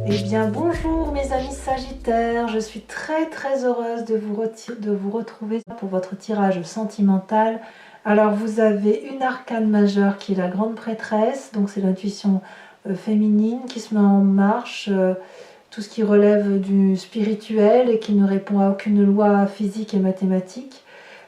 Eh bien bonjour mes amis Sagittaires, je suis très heureuse de vous retrouver pour votre tirage sentimental. Alors vous avez une arcane majeure qui est la grande prêtresse, donc c'est l'intuition féminine qui se met en marche, tout ce qui relève du spirituel et qui ne répond à aucune loi physique et mathématique.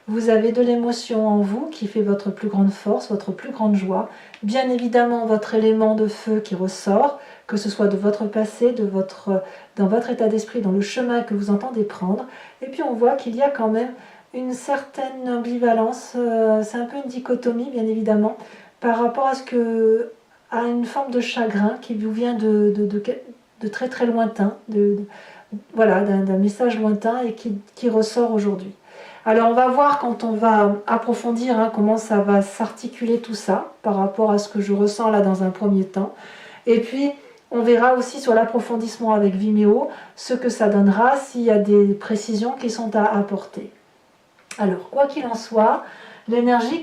Vous avez de l'émotion en vous qui fait votre plus grande force, votre plus grande joie. Bien évidemment votre élément de feu qui ressort, que ce soit de votre passé, dans votre état d'esprit, dans le chemin que vous entendez prendre. Et puis on voit qu'il y a quand même une certaine ambivalence, c'est un peu une dichotomie bien évidemment, par rapport à une forme de chagrin qui vous vient de très lointain, voilà, d'un message lointain et qui ressort aujourd'hui. Alors on va voir quand on va approfondir comment ça va s'articuler tout ça par rapport à ce que je ressens là dans un premier temps. Et puis on verra aussi sur l'approfondissement avec Vimeo ce que ça donnera s'il y a des précisions qui sont à apporter. Alors quoi qu'il en soit, l'énergie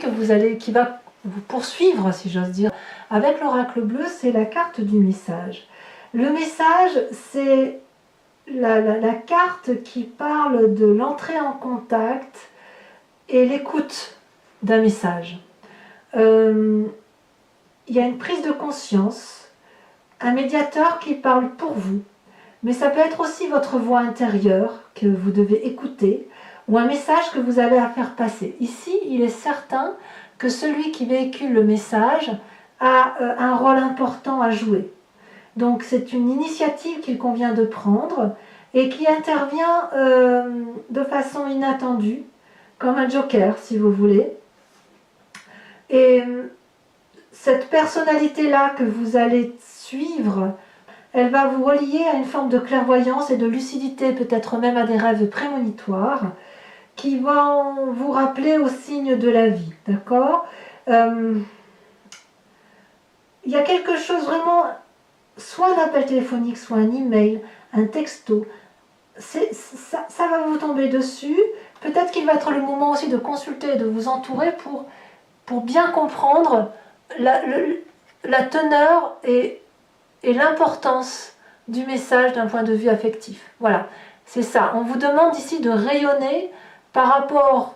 qui va vous poursuivre, si j'ose dire, avec l'oracle bleu, c'est la carte du message. Le message, c'est la carte qui parle de l'entrée en contact et l'écoute d'un message. Il y a une prise de conscience, un médiateur qui parle pour vous, mais ça peut être aussi votre voix intérieure que vous devez écouter, ou un message que vous avez à faire passer. Ici, il est certain que celui qui véhicule le message a un rôle important à jouer. Donc c'est une initiative qu'il convient de prendre et qui intervient de façon inattendue, comme un joker si vous voulez. Et cette personnalité-là que vous allez suivre, elle va vous relier à une forme de clairvoyance et de lucidité, peut-être même à des rêves prémonitoires, qui vont vous rappeler aux signes de la vie, d'accord ? Il y a quelque chose vraiment, soit un appel téléphonique, soit un email, un texto, ça va vous tomber dessus. Peut-être qu'il va être le moment aussi de consulter et de vous entourer pour bien comprendre la teneur et l'importance du message d'un point de vue affectif. Voilà, c'est ça. On vous demande ici de rayonner par rapport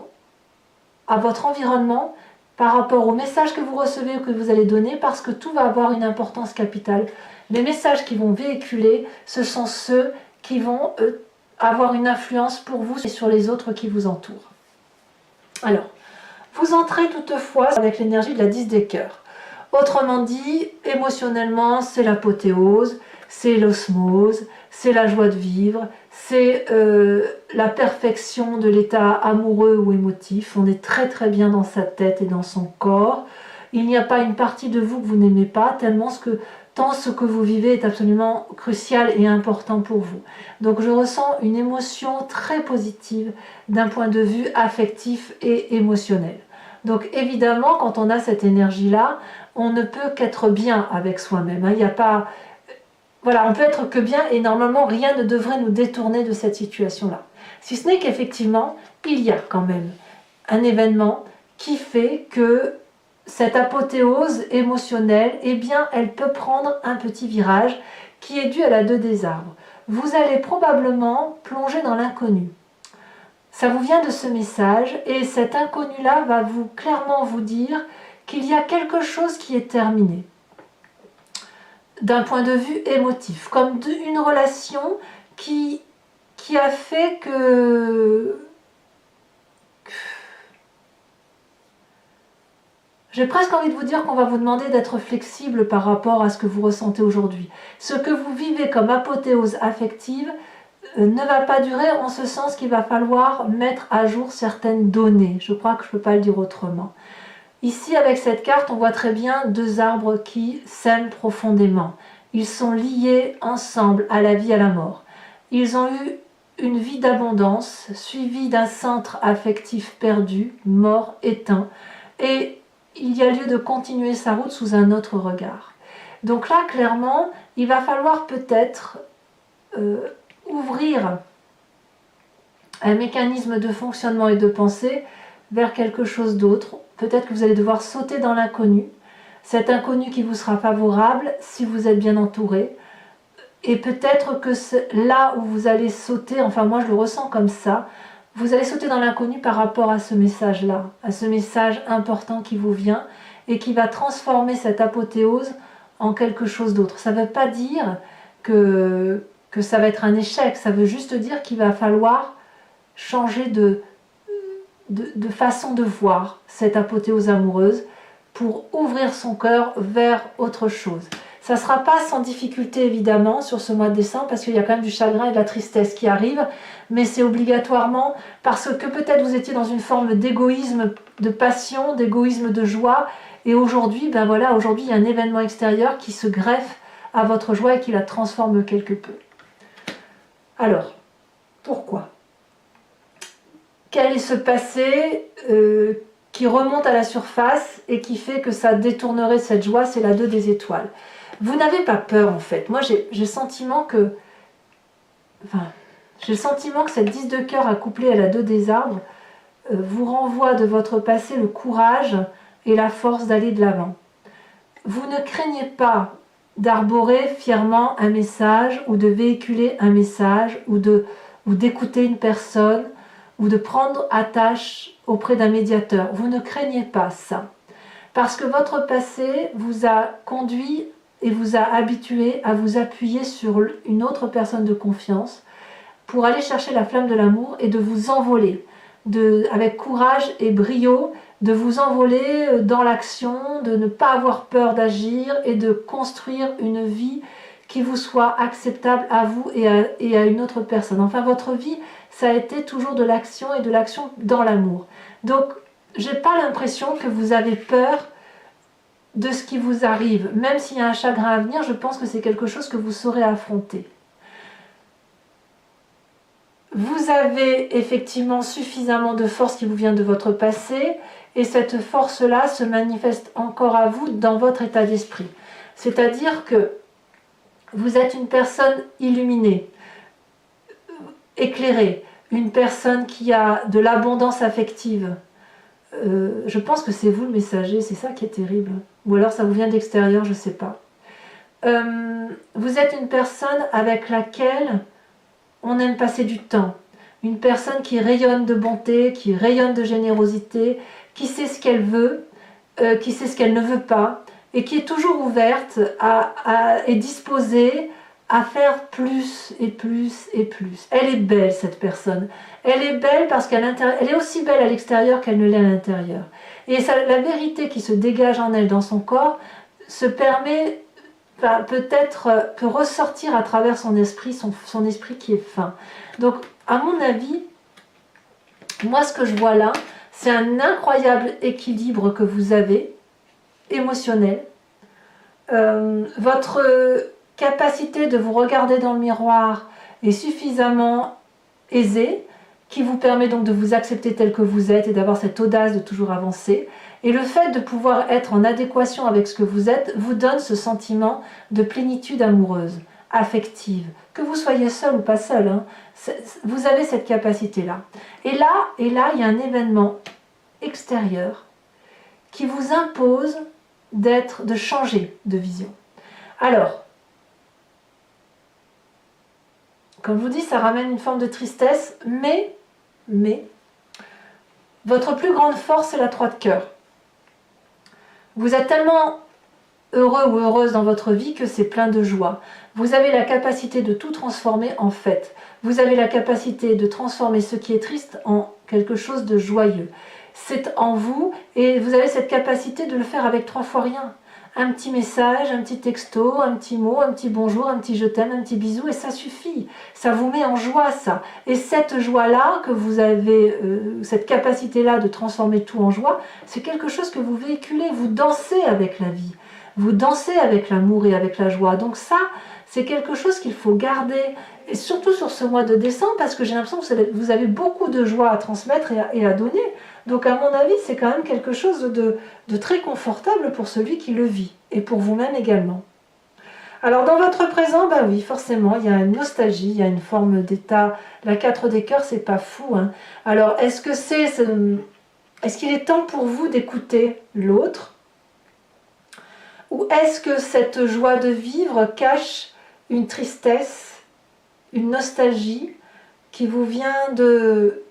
à votre environnement, par rapport au message que vous recevez ou que vous allez donner, parce que tout va avoir une importance capitale. Les messages qui vont véhiculer, ce sont ceux qui vont avoir une influence pour vous et sur les autres qui vous entourent. Alors, vous entrez toutefois avec l'énergie de la 10 des cœurs. Autrement dit, émotionnellement, c'est l'apothéose, c'est l'osmose, c'est la joie de vivre, c'est la perfection de l'état amoureux ou émotif. On est très bien dans sa tête et dans son corps. Il n'y a pas une partie de vous que vous n'aimez pas, tant ce que vous vivez est absolument crucial et important pour vous. Donc je ressens une émotion très positive d'un point de vue affectif et émotionnel. Donc évidemment, quand on a cette énergie-là, on ne peut qu'être bien avec soi-même. Il n'y a pas... Voilà, on peut être que bien et normalement rien ne devrait nous détourner de cette situation-là. Si ce n'est qu'effectivement, il y a quand même un événement qui fait que cette apothéose émotionnelle, eh bien, elle peut prendre un petit virage qui est dû à la 2 des arbres. Vous allez probablement plonger dans l'inconnu. Ça vous vient de ce message et cet inconnu-là va clairement vous dire qu'il y a quelque chose qui est terminé. D'un point de vue émotif, comme une relation qui a fait que... J'ai presque envie de vous dire qu'on va vous demander d'être flexible par rapport à ce que vous ressentez aujourd'hui. Ce que vous vivez comme apothéose affective ne va pas durer en ce sens qu'il va falloir mettre à jour certaines données. Je crois que je ne peux pas le dire autrement. Ici, avec cette carte, on voit très bien 2 arbres qui s'aiment profondément. Ils sont liés ensemble à la vie et à la mort. Ils ont eu une vie d'abondance, suivie d'un centre affectif perdu, mort, éteint. Et il y a lieu de continuer sa route sous un autre regard. Donc là, clairement, il va falloir peut-être ouvrir un mécanisme de fonctionnement et de pensée vers quelque chose d'autre. Peut-être que vous allez devoir sauter dans l'inconnu, cet inconnu qui vous sera favorable si vous êtes bien entouré. Et peut-être que là où vous allez sauter, enfin moi je le ressens comme ça, vous allez sauter dans l'inconnu par rapport à ce message-là, à ce message important qui vous vient et qui va transformer cette apothéose en quelque chose d'autre. Ça ne veut pas dire que ça va être un échec, ça veut juste dire qu'il va falloir changer de façon de voir cette apothéose amoureuse pour ouvrir son cœur vers autre chose. Ça ne sera pas sans difficulté évidemment sur ce mois de décembre parce qu'il y a quand même du chagrin et de la tristesse qui arrivent, mais c'est obligatoirement parce que peut-être vous étiez dans une forme d'égoïsme, de passion, d'égoïsme de joie, et aujourd'hui, ben voilà, aujourd'hui il y a un événement extérieur qui se greffe à votre joie et qui la transforme quelque peu. Alors, pourquoi? Quel est ce passé qui remonte à la surface et qui fait que ça détournerait cette joie? C'est la 2 des étoiles. Vous n'avez pas peur en fait. Moi j'ai le sentiment que... Enfin, j'ai le sentiment que cette 10 de cœur accouplée à la 2 des arbres vous renvoie de votre passé le courage et la force d'aller de l'avant. Vous ne craignez pas d'arborer fièrement un message ou de véhiculer un message ou d'écouter une personne ou de prendre attache auprès d'un médiateur. Vous ne craignez pas ça. Parce que votre passé vous a conduit et vous a habitué à vous appuyer sur une autre personne de confiance pour aller chercher la flamme de l'amour et de vous envoler, avec courage et brio, de vous envoler dans l'action, de ne pas avoir peur d'agir et de construire une vie qui vous soit acceptable à vous et à une autre personne. Enfin, votre vie, ça a été toujours de l'action et de l'action dans l'amour. Donc, je n'ai pas l'impression que vous avez peur de ce qui vous arrive. Même s'il y a un chagrin à venir, je pense que c'est quelque chose que vous saurez affronter. Vous avez effectivement suffisamment de force qui vous vient de votre passé, et cette force-là se manifeste encore à vous dans votre état d'esprit. C'est-à-dire que vous êtes une personne illuminée, éclairée, une personne qui a de l'abondance affective. Je pense que c'est vous le messager, c'est ça qui est terrible. Ou alors ça vous vient d'extérieur, je ne sais pas. Vous êtes une personne avec laquelle on aime passer du temps. Une personne qui rayonne de bonté, qui rayonne de générosité, qui sait ce qu'elle veut, qui sait ce qu'elle ne veut pas, et qui est toujours ouverte et disposée à faire plus et plus et plus. Elle est belle, cette personne. Elle est belle parce qu'elle est aussi belle à l'extérieur qu'elle ne l'est à l'intérieur. Et la vérité qui se dégage en elle, dans son corps, se permet, peut ressortir à travers son esprit, son esprit qui est fin. Donc, à mon avis, moi ce que je vois là, c'est un incroyable équilibre que vous avez, émotionnel. Votre capacité de vous regarder dans le miroir est suffisamment aisée, qui vous permet donc de vous accepter tel que vous êtes et d'avoir cette audace de toujours avancer. Et le fait de pouvoir être en adéquation avec ce que vous êtes vous donne ce sentiment de plénitude amoureuse, affective. Que vous soyez seul ou pas seul, hein, vous avez cette capacité-là. Et là, il y a un événement extérieur qui vous impose de changer de vision. Alors, comme je vous dis, ça ramène une forme de tristesse, mais votre plus grande force, c'est la 3 de cœur. Vous êtes tellement heureux ou heureuse dans votre vie que c'est plein de joie. Vous avez la capacité de tout transformer en fête. Vous avez la capacité de transformer ce qui est triste en quelque chose de joyeux. C'est en vous et vous avez cette capacité de le faire avec 3 fois rien. Un petit message, un petit texto, un petit mot, un petit bonjour, un petit je t'aime, un petit bisou, et ça suffit. Ça vous met en joie, ça. Et cette joie-là, que vous avez, cette capacité-là de transformer tout en joie, c'est quelque chose que vous véhiculez. Vous dansez avec la vie. Vous dansez avec l'amour et avec la joie. Donc ça, c'est quelque chose qu'il faut garder, et surtout sur ce mois de décembre, parce que j'ai l'impression que vous avez beaucoup de joie à transmettre et à donner. Donc à mon avis, c'est quand même quelque chose de très confortable pour celui qui le vit, et pour vous-même également. Alors dans votre présent, ben oui, forcément, il y a une nostalgie, il y a une forme d'état. La 4 des cœurs, c'est pas fou, hein. Alors est-ce qu'il est temps pour vous d'écouter l'autre? Ou est-ce que cette joie de vivre cache une tristesse, une nostalgie qui vous vient de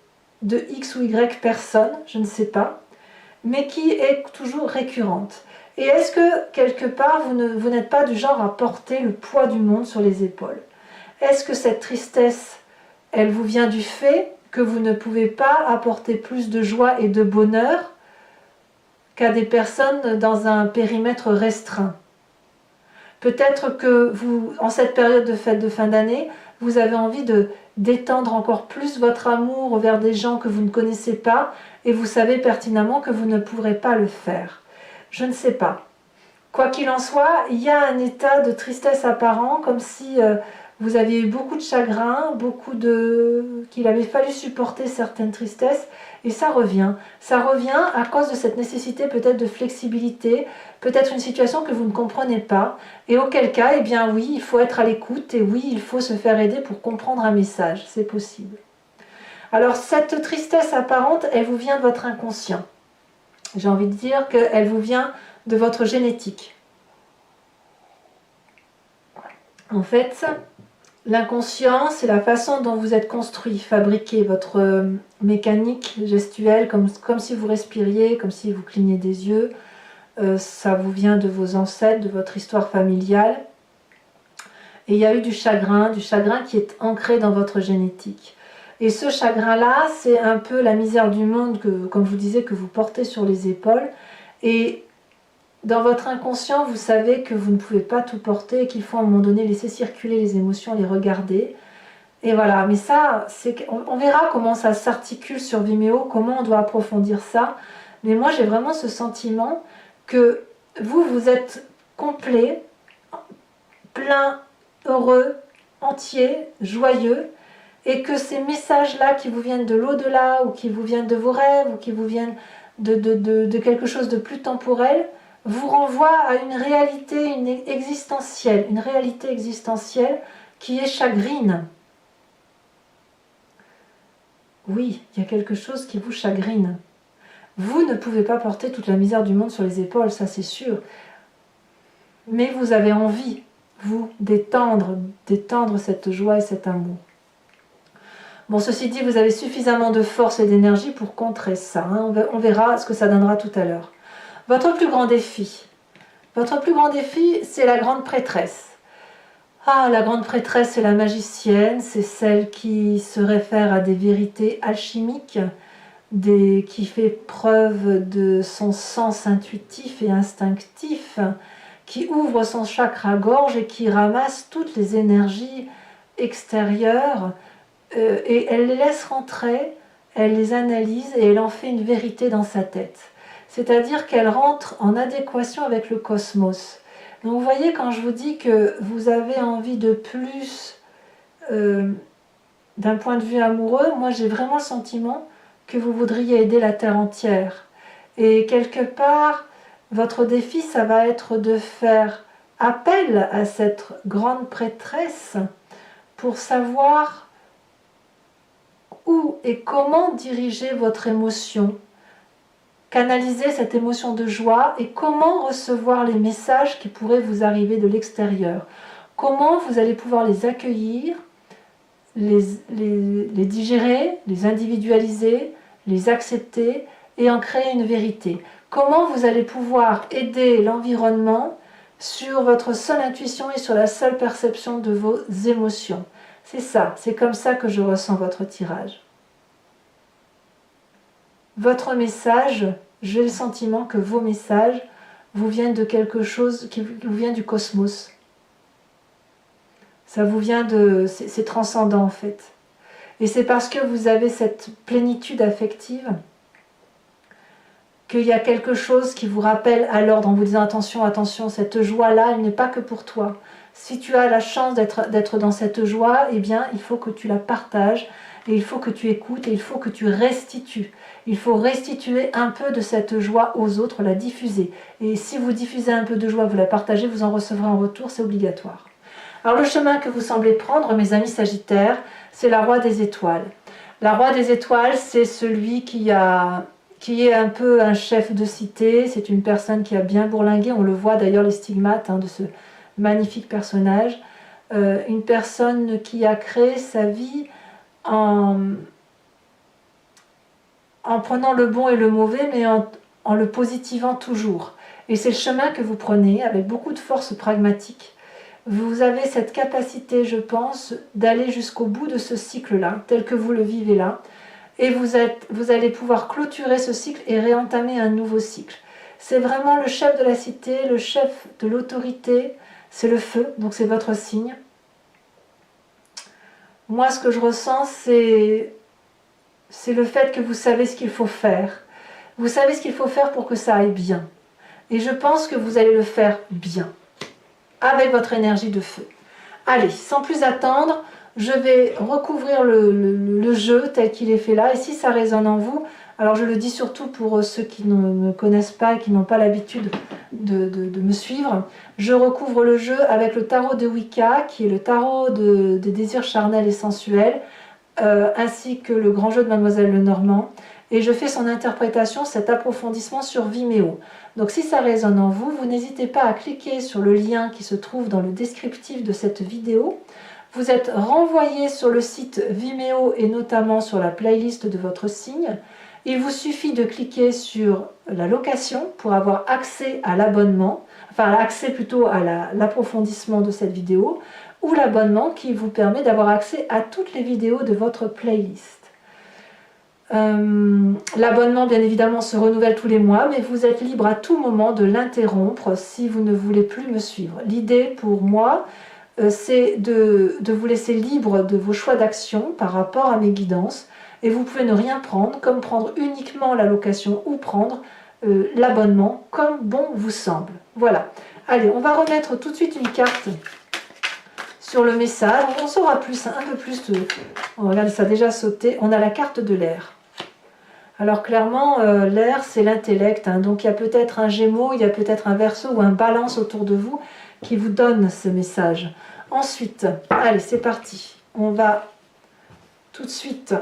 X ou Y personne, je ne sais pas, mais qui est toujours récurrente. Et est-ce que quelque part vous n'êtes pas du genre à porter le poids du monde sur les épaules? Est-ce que cette tristesse, elle vous vient du fait que vous ne pouvez pas apporter plus de joie et de bonheur qu'à des personnes dans un périmètre restreint? Peut-être que vous, en cette période de fête de fin d'année, vous avez envie de d'étendre encore plus votre amour vers des gens que vous ne connaissez pas et vous savez pertinemment que vous ne pourrez pas le faire. Je ne sais pas. Quoi qu'il en soit, il y a un état de tristesse apparent, comme si vous aviez eu beaucoup de chagrin, qu'il avait fallu supporter certaines tristesses, et ça revient. Ça revient à cause de cette nécessité peut-être de flexibilité, peut-être une situation que vous ne comprenez pas, et auquel cas, eh bien oui, il faut être à l'écoute, et oui, il faut se faire aider pour comprendre un message, c'est possible. Alors cette tristesse apparente, elle vous vient de votre inconscient. J'ai envie de dire qu'elle vous vient de votre génétique. En fait, l'inconscient, c'est la façon dont vous êtes construit, fabriqué, votre mécanique gestuelle, comme si vous respiriez, comme si vous cligniez des yeux. Ça vous vient de vos ancêtres, de votre histoire familiale. Et il y a eu du chagrin qui est ancré dans votre génétique. Et ce chagrin-là, c'est un peu la misère du monde, comme je vous disais, que vous portez sur les épaules. Et dans votre inconscient, vous savez que vous ne pouvez pas tout porter et qu'il faut à un moment donné laisser circuler les émotions, les regarder. Et voilà, mais ça, on verra comment ça s'articule sur Vimeo, comment on doit approfondir ça. Mais moi, j'ai vraiment ce sentiment que vous êtes complet, plein, heureux, entier, joyeux, et que ces messages-là qui vous viennent de l'au-delà, ou qui vous viennent de vos rêves, ou qui vous viennent de quelque chose de plus temporel, vous renvoie à une réalité une réalité existentielle qui est chagrine. Oui, il y a quelque chose qui vous chagrine. Vous ne pouvez pas porter toute la misère du monde sur les épaules, ça c'est sûr. Mais vous avez envie, vous, d'étendre cette joie et cet amour. Bon, ceci dit, vous avez suffisamment de force et d'énergie pour contrer ça. Hein. On verra ce que ça donnera tout à l'heure. Votre plus grand défi, c'est la grande prêtresse. Ah, la grande prêtresse, c'est la magicienne, c'est celle qui se réfère à des vérités alchimiques, qui fait preuve de son sens intuitif et instinctif, qui ouvre son chakra-gorge et qui ramasse toutes les énergies extérieures et elle les laisse rentrer, elle les analyse et elle en fait une vérité dans sa tête. C'est-à-dire qu'elle rentre en adéquation avec le cosmos. Donc vous voyez, quand je vous dis que vous avez envie de plus d'un point de vue amoureux, moi j'ai vraiment le sentiment que vous voudriez aider la Terre entière. Et quelque part, votre défi, ça va être de faire appel à cette grande prêtresse pour savoir où et comment diriger votre émotion, canaliser cette émotion de joie et comment recevoir les messages qui pourraient vous arriver de l'extérieur. Comment vous allez pouvoir les accueillir, les digérer, les individualiser, les accepter et en créer une vérité. Comment vous allez pouvoir aider l'environnement sur votre seule intuition et sur la seule perception de vos émotions. C'est ça, c'est comme ça que je ressens votre tirage. Votre message, j'ai le sentiment que vos messages vous viennent de quelque chose qui vous vient du cosmos. Ça vous vient de... c'est transcendant en fait. Et c'est parce que vous avez cette plénitude affective qu'il y a quelque chose qui vous rappelle à l'ordre en vous disant attention, attention, cette joie-là, elle n'est pas que pour toi. Si tu as la chance d'être dans cette joie, eh bien, il faut que tu la partages, et il faut que tu écoutes, et il faut que tu restitues. Il faut restituer un peu de cette joie aux autres, la diffuser. Et si vous diffusez un peu de joie, vous la partagez, vous en recevrez en retour, c'est obligatoire. Alors le chemin que vous semblez prendre, mes amis Sagittaires, c'est la Roi des étoiles. La Roi des étoiles, c'est celui qui est un peu un chef de cité, c'est une personne qui a bien bourlingué, on le voit d'ailleurs les stigmates de ce magnifique personnage. une personne qui a créé sa vie en prenant le bon et le mauvais, mais en le positivant toujours. Et c'est le chemin que vous prenez avec beaucoup de force pragmatique. Vous avez cette capacité, je pense, d'aller jusqu'au bout de ce cycle-là, tel que vous le vivez là. Et vous allez pouvoir clôturer ce cycle et réentamer un nouveau cycle. C'est vraiment le chef de la cité, le chef de l'autorité, c'est le feu, donc c'est votre signe. Moi, ce que je ressens, c'est le fait que vous savez ce qu'il faut faire. Vous savez ce qu'il faut faire pour que ça aille bien. Et je pense que vous allez le faire bien, avec votre énergie de feu. Allez, sans plus attendre, je vais recouvrir le jeu tel qu'il est fait là. Et si ça résonne en vous, alors je le dis surtout pour ceux qui ne me connaissent pas et qui n'ont pas l'habitude de me suivre, je recouvre le jeu avec le tarot de Wicca, qui est le tarot des désirs charnels et sensuels, ainsi que le grand jeu de Mademoiselle Lenormand. Et je fais son interprétation, cet approfondissement sur Vimeo. Donc si ça résonne en vous, vous n'hésitez pas à cliquer sur le lien qui se trouve dans le descriptif de cette vidéo. Vous êtes renvoyé sur le site Vimeo et notamment sur la playlist de votre signe. Il vous suffit de cliquer sur la location pour avoir accès à l'abonnement, enfin accès plutôt à l'approfondissement de cette vidéo, ou l'abonnement qui vous permet d'avoir accès à toutes les vidéos de votre playlist. L'abonnement bien évidemment se renouvelle tous les mois, mais vous êtes libre à tout moment de l'interrompre si vous ne voulez plus me suivre. L'idée pour moi, c'est de vous laisser libre de vos choix d'action par rapport à mes guidances, et vous pouvez ne rien prendre, comme prendre uniquement la location ou prendre l'abonnement comme bon vous semble. Voilà. Allez, on va remettre tout de suite une carte sur le message. On saura plus, un peu plus. On regarde, ça a déjà sauté. On a la carte de l'air. Alors clairement, l'air, c'est l'intellect. Hein. Donc il y a peut-être un Gémeaux, il y a peut-être un Verseau ou un Balance autour de vous qui vous donne ce message. Ensuite, allez, c'est parti. On va tout de suite...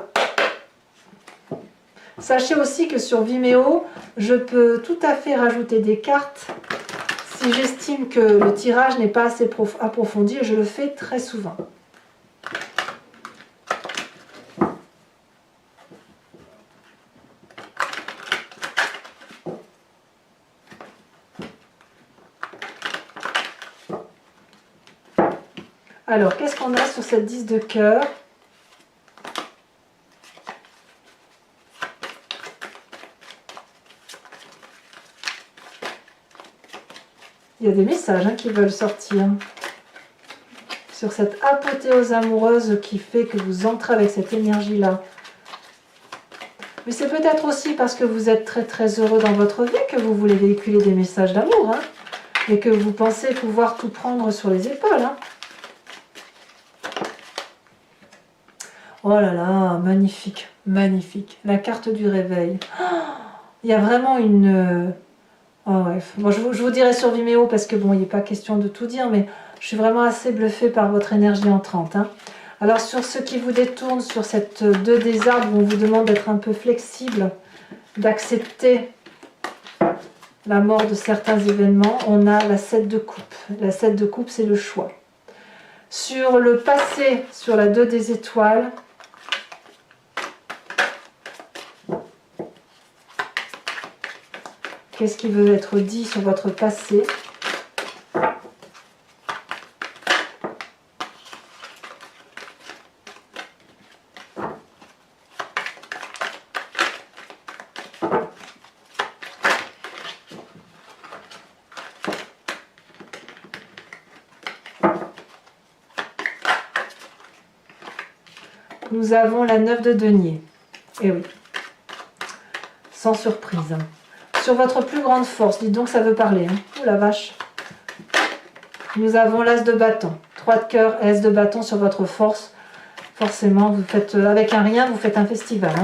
Sachez aussi que sur Vimeo, je peux tout à fait rajouter des cartes si j'estime que le tirage n'est pas assez approfondi, et je le fais très souvent. Alors, qu'est-ce qu'on a sur cette 10 de cœur ? Il y a des messages qui veulent sortir sur cette apothéose amoureuse qui fait que vous entrez avec cette énergie-là. Mais c'est peut-être aussi parce que vous êtes très très heureux dans votre vie que vous voulez véhiculer des messages d'amour, et que vous pensez pouvoir tout prendre sur les épaules. Oh là là, magnifique, magnifique. La carte du réveil. Il y a vraiment une... Oh ouais. Bon, je vous dirai sur Vimeo parce que bon, il n'est pas question de tout dire, mais je suis vraiment assez bluffée par votre énergie entrante. Alors sur ce qui vous détourne, sur cette 2 des arbres où on vous demande d'être un peu flexible, d'accepter la mort de certains événements, on a la 7 de coupe. La 7 de coupe, c'est le choix. Sur le passé, sur la 2 des étoiles, qu'est-ce qui veut être dit sur votre passé? Nous avons la 9 de denier. Et oui, sans surprise. Sur votre plus grande force, dites donc ça veut parler. Oh la vache. Nous avons l'as de bâton. 3 de cœur, as de bâton sur votre force. Forcément, vous faites avec un rien, vous faites un festival.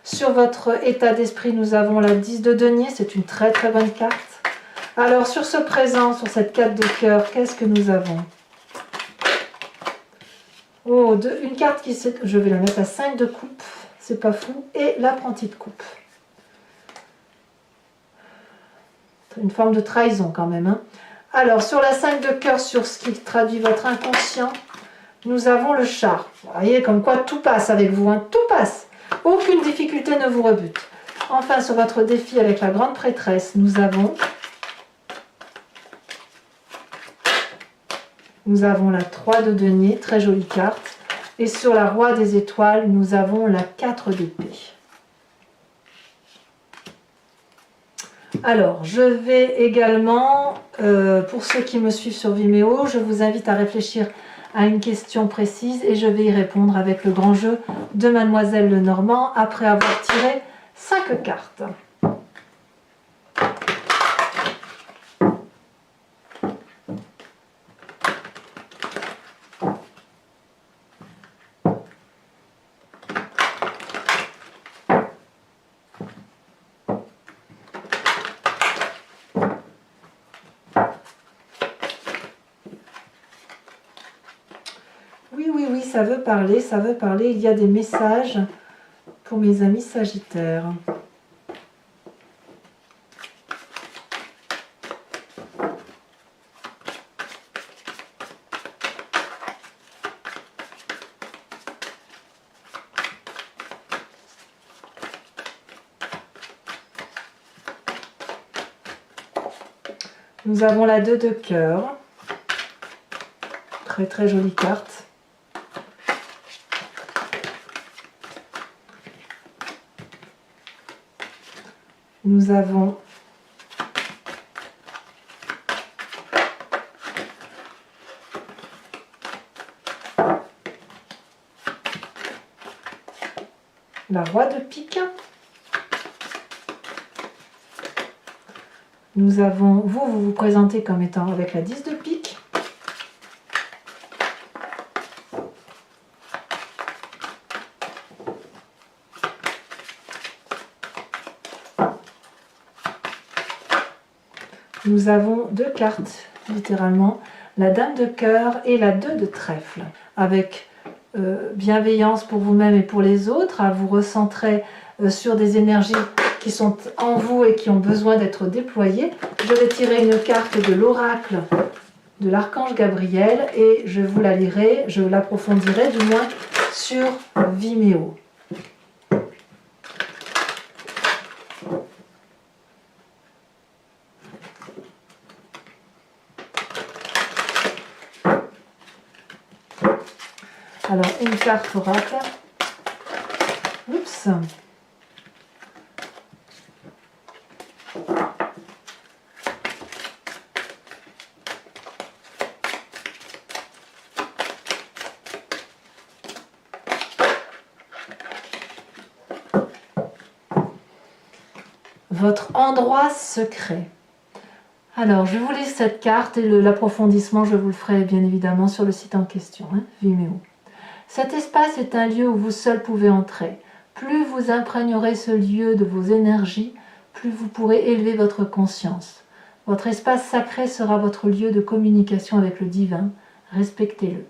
Sur votre état d'esprit, nous avons la 10 de denier. C'est une très très bonne carte. Alors sur ce présent, sur cette 4 de cœur, qu'est-ce que nous avons? Oh, une carte qui... Je vais la mettre à 5 de coupe. C'est pas fou. Et l'apprenti de coupe. Une forme de trahison quand même. Alors, sur la 5 de cœur, sur ce qui traduit votre inconscient, nous avons le chat. Vous voyez, comme quoi tout passe avec vous, hein, tout passe. Aucune difficulté ne vous rebute. Enfin, sur votre défi avec la grande prêtresse, nous avons la 3 de denier, très jolie carte. Et sur la roi des étoiles, nous avons la 4 d'épée. Alors, je vais également, pour ceux qui me suivent sur Vimeo, je vous invite à réfléchir à une question précise et je vais y répondre avec le grand jeu de Mademoiselle Lenormand après avoir tiré 5 cartes. Oui, ça veut parler, ça veut parler. Il y a des messages pour mes amis Sagittaires. Nous avons la 2 de cœur. Très très jolie carte. Nous avons la roi de pique. Nous avons, vous vous présentez comme étant avec la 10 de pique. Nous avons 2 cartes, littéralement, la dame de cœur et la 2 de trèfle, avec bienveillance pour vous-même et pour les autres, à vous recentrer sur des énergies qui sont en vous et qui ont besoin d'être déployées. Je vais tirer une carte de l'oracle de l'archange Gabriel et je vous la lirai, je l'approfondirai du moins sur Vimeo. Alors, une carte oracle. Oups. Votre endroit secret. Alors, je vous lis cette carte et l'approfondissement, je vous le ferai bien évidemment sur le site en question, hein, Vimeo. Cet espace est un lieu où vous seul pouvez entrer. Plus vous imprégnerez ce lieu de vos énergies, plus vous pourrez élever votre conscience. Votre espace sacré sera votre lieu de communication avec le divin. Respectez-le.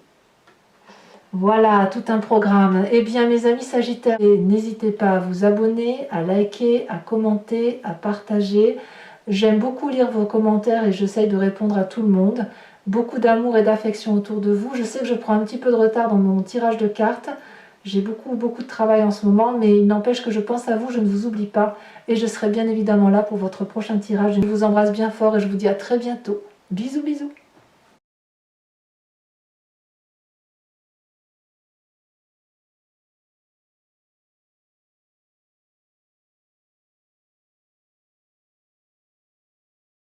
Voilà, tout un programme. Eh bien, mes amis Sagittaires, n'hésitez pas à vous abonner, à liker, à commenter, à partager. J'aime beaucoup lire vos commentaires et j'essaye de répondre à tout le monde. Beaucoup d'amour et d'affection autour de vous. Je sais que je prends un petit peu de retard dans mon tirage de cartes. J'ai beaucoup de travail en ce moment, mais il n'empêche que je pense à vous, je ne vous oublie pas. Et je serai bien évidemment là pour votre prochain tirage. Je vous embrasse bien fort et je vous dis à très bientôt. Bisous, bisous.